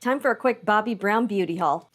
Time for a quick Bobbi Brown beauty haul.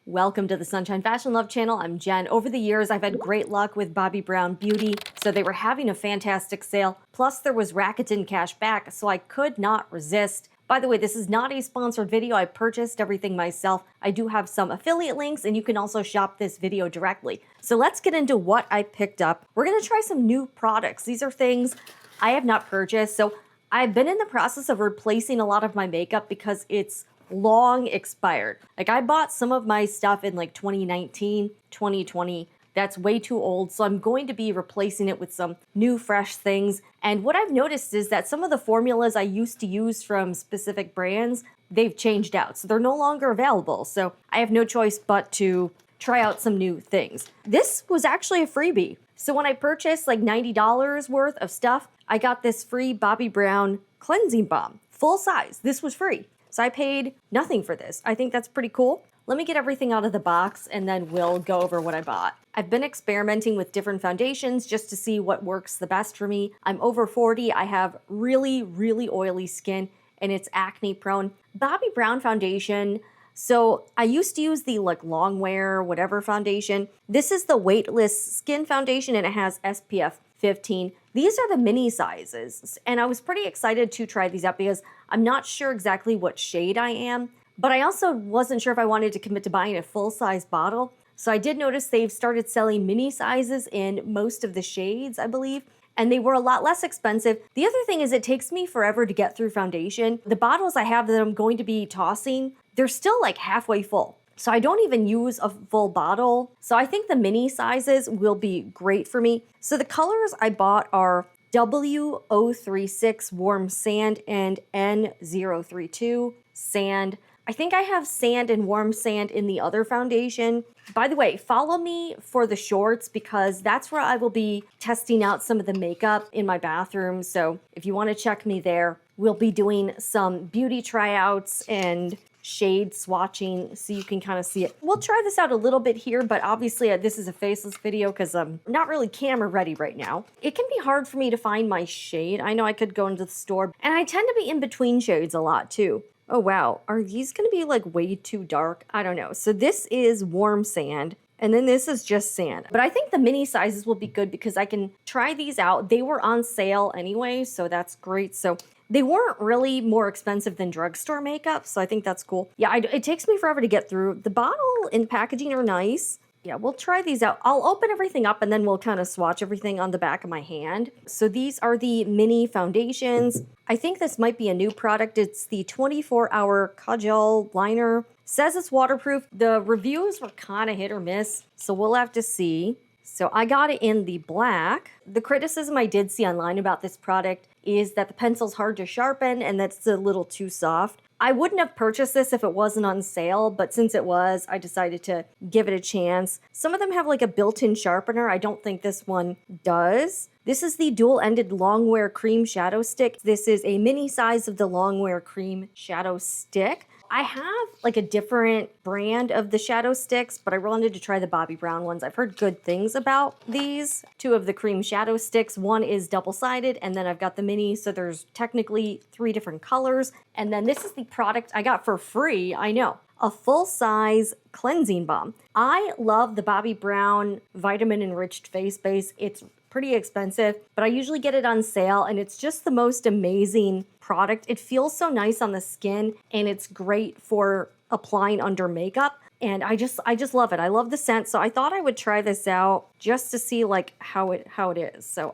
Welcome to the Sunshine Fashion Love channel. I'm Jen. Over the years, I've had great luck with Bobbi Brown beauty, so they were having a fantastic sale. Plus, there was RAKUTEN cash back, so I could not resist. By the way, this is not a sponsored video. I purchased everything myself. I do have some affiliate links, and you can also shop this video directly. So let's get into what I picked up. We're gonna try some new products. These are things I have not purchased, so I've been in the process of replacing a lot of my makeup because it's long expired. Like, I bought some of my stuff in like 2019, 2020. That's way too old, so I'm going to be replacing it with some new, fresh things. And what I've noticed is that some of the formulas I used to use from specific brands, they've changed out, so they're no longer available. So I have no choice but to try out some new things. This was actually a freebie. So when I purchased like $90 worth of stuff, I got this free Bobbi Brown cleansing balm, full size. This was free. So I paid nothing for this. I think that's pretty cool. Let me get everything out of the box and then we'll go over what I bought. I've been experimenting with different foundations just to see what works the best for me. I'm over 40. I have really, really oily skin and it's acne prone. Bobbi Brown foundation. So I used to use the like long wear, whatever foundation. This is the Weightless skin foundation and it has SPF 15. These are the mini sizes. And I was pretty excited to try these out because I'm not sure exactly what shade I am, but I also wasn't sure if I wanted to commit to buying a full size bottle. So I did notice they've started selling mini sizes in most of the shades, I believe, and they were a lot less expensive. The other thing is it takes me forever to get through foundation. The bottles I have that I'm going to be tossing, they're still like halfway full. So I don't even use a full bottle. So I think the mini sizes will be great for me. So the colors I bought are W036 Warm Sand and N032 Sand. I think I have sand and warm sand in the other foundation. By the way, follow me for the shorts because that's where I will be testing out some of the makeup in my bathroom. So if you want to check me there, we'll be doing some beauty tryouts and shade swatching so you can kind of see it. We'll try this out a little bit here, but obviously this is a faceless video because I'm not really camera ready right now. It can be hard for me to find my shade. I know I could go into the store and I tend to be in between shades a lot too. Oh wow, are these gonna be like way too dark? I don't know. So this is warm sand and then this is just sand. But I think the mini sizes will be good because I can try these out. They were on sale anyway, so that's great. So they weren't really more expensive than drugstore makeup, so I think that's cool. Yeah, it takes me forever to get through. The bottle and packaging are nice. Yeah, we'll try these out. I'll open everything up and then we'll kind of swatch everything on the back of my hand. So these are the mini foundations. I think this might be a new product. It's the 24-hour Kajal liner. Says it's waterproof. The reviews were kind of hit or miss, so we'll have to see. So I got it in the black. The criticism I did see online about this product is that the pencil's hard to sharpen and that's a little too soft. I wouldn't have purchased this if it wasn't on sale, but since it was, I decided to give it a chance. Some of them have like a built-in sharpener. I don't think this one does. This is the dual-ended Longwear Cream Shadow Stick. This is a mini size of the Longwear Cream Shadow Stick. I have like a different brand of the shadow sticks, but I wanted to try the Bobbi Brown ones. I've heard good things about these. Two of the cream shadow sticks. One is double-sided, and then I've got the mini, so there's technically 3 different colors. And then this is the product I got for free, I know. A full-size cleansing balm. I love the Bobbi Brown vitamin-enriched face base. It's pretty expensive, but I usually get it on sale and it's just the most amazing product. It feels so nice on the skin and it's great for applying under makeup. And I just love it. I love the scent. So I thought I would try this out just to see like how it is. So,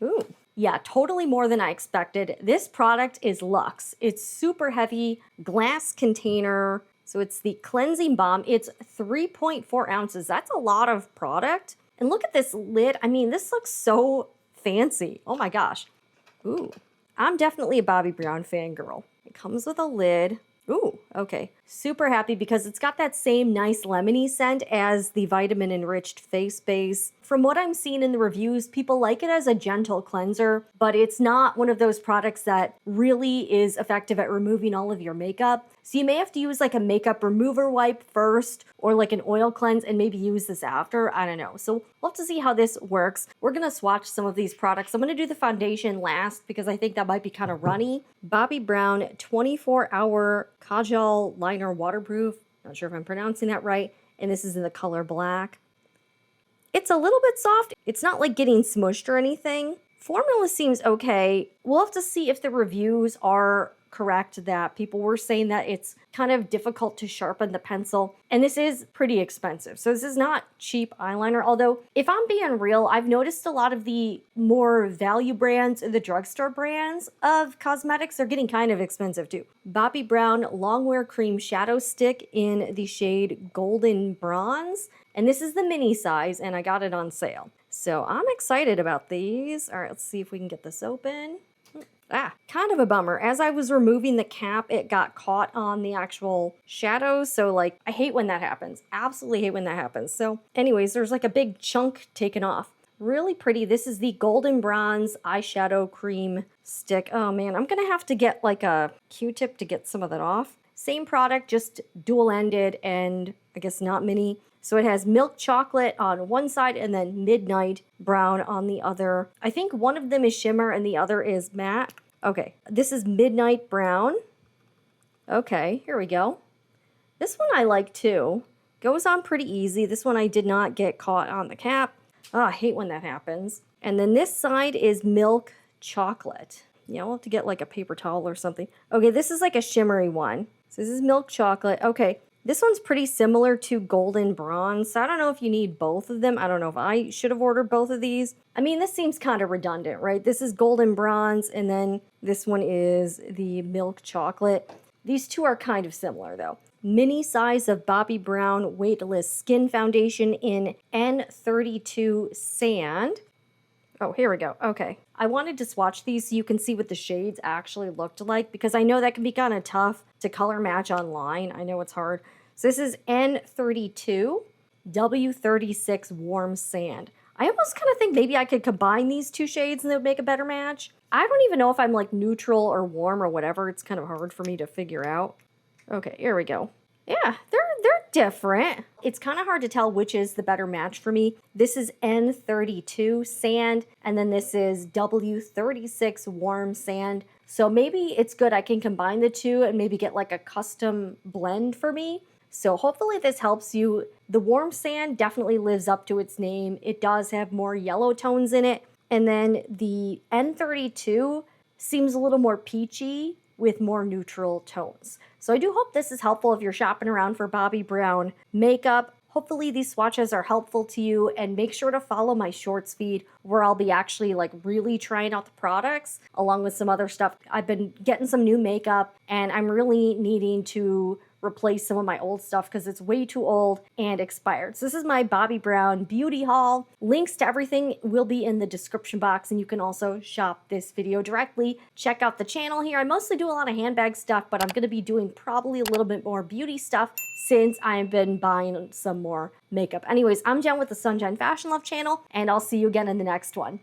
ooh. Yeah, totally more than I expected. This product is Luxe. It's super heavy, glass container. So it's the cleansing balm. It's 3.4 ounces. That's a lot of product. And look at this lid. I mean, this looks so fancy. Oh my gosh. Ooh, I'm definitely a Bobbi Brown fangirl. It comes with a lid. Ooh, Okay, super happy because it's got that same nice lemony scent as the vitamin enriched face base. From what I'm seeing in the reviews, people like it as a gentle cleanser, but it's not one of those products that really is effective at removing all of your makeup. So you may have to use like a makeup remover wipe first or like an oil cleanse and maybe use this after. I don't know. So we'll have to see how this works. We're going to swatch some of these products. I'm going to do the foundation last because I think that might be kind of runny. Bobbi Brown 24-hour Kajal liner waterproof. Not sure if I'm pronouncing that right. And this is in the color black. It's a little bit soft. It's not like getting smushed or anything. Formula seems okay. We'll have to see if the reviews are correct that people were saying that it's kind of difficult to sharpen the pencil. And this is pretty expensive. So this is not cheap eyeliner. Although if I'm being real, I've noticed a lot of the more value brands, the drugstore brands of cosmetics are getting kind of expensive too. Bobbi Brown Longwear Cream Shadow Stick in the shade Golden Bronze. And this is the mini size and I got it on sale. So I'm excited about these. All right, let's see if we can get this open. Kind of a bummer. As I was removing the cap, it got caught on the actual shadows. So like, I hate when that happens. Absolutely hate when that happens. So anyways, there's like a big chunk taken off. Really pretty. This is the Golden Bronze Eyeshadow Cream Stick. Oh man, I'm gonna have to get like a Q-tip to get some of that off. Same product, just dual-ended and I guess not mini. So it has milk chocolate on one side and then midnight brown on the other. I think one of them is shimmer and the other is matte. Okay, this is midnight brown. Okay, here we go. This one I like too. Goes on pretty easy. This one I did not get caught on the cap. Oh, I hate when that happens. And then this side is milk chocolate. Yeah, we'll have to get like a paper towel or something. Okay, this is like a shimmery one. So this is milk chocolate. Okay. This one's pretty similar to Golden Bronze, so I don't know if you need both of them. I don't know if I should have ordered both of these. I mean, this seems kind of redundant, right? This is Golden Bronze, and then this one is the Milk Chocolate. These two are kind of similar, though. Mini size of Bobbi Brown Weightless Skin Foundation in N32 Sand. Oh, here we go. Okay. I wanted to swatch these so you can see what the shades actually looked like because I know that can be kind of tough to color match online. I know it's hard. So this is N32 W36 Warm Sand. I almost kind of think maybe I could combine these two shades and they would make a better match. I don't even know if I'm like neutral or warm or whatever. It's kind of hard for me to figure out. Okay, here we go. Yeah, they're different. It's kind of hard to tell which is the better match for me. This is N32 Sand, and then this is W36 Warm Sand. So maybe it's good I can combine the two and maybe get like a custom blend for me. So hopefully this helps you. The Warm Sand definitely lives up to its name. It does have more yellow tones in it. And then the N32 seems a little more peachy with more neutral tones. So I do hope this is helpful if you're shopping around for Bobbi Brown makeup. Hopefully these swatches are helpful to you, and make sure to follow my shorts feed where I'll be actually like really trying out the products along with some other stuff. I've been getting some new makeup and I'm really needing to replace some of my old stuff because it's way too old and expired. So this is my Bobbi Brown beauty haul. Links to everything will be in the description box, and you can also shop this video directly. Check out the channel here. I mostly do a lot of handbag stuff, but I'm going to be doing probably a little bit more beauty stuff since I've been buying some more makeup. Anyways, I'm Jen with the Sunshine Fashion Love channel, and I'll see you again in the next one.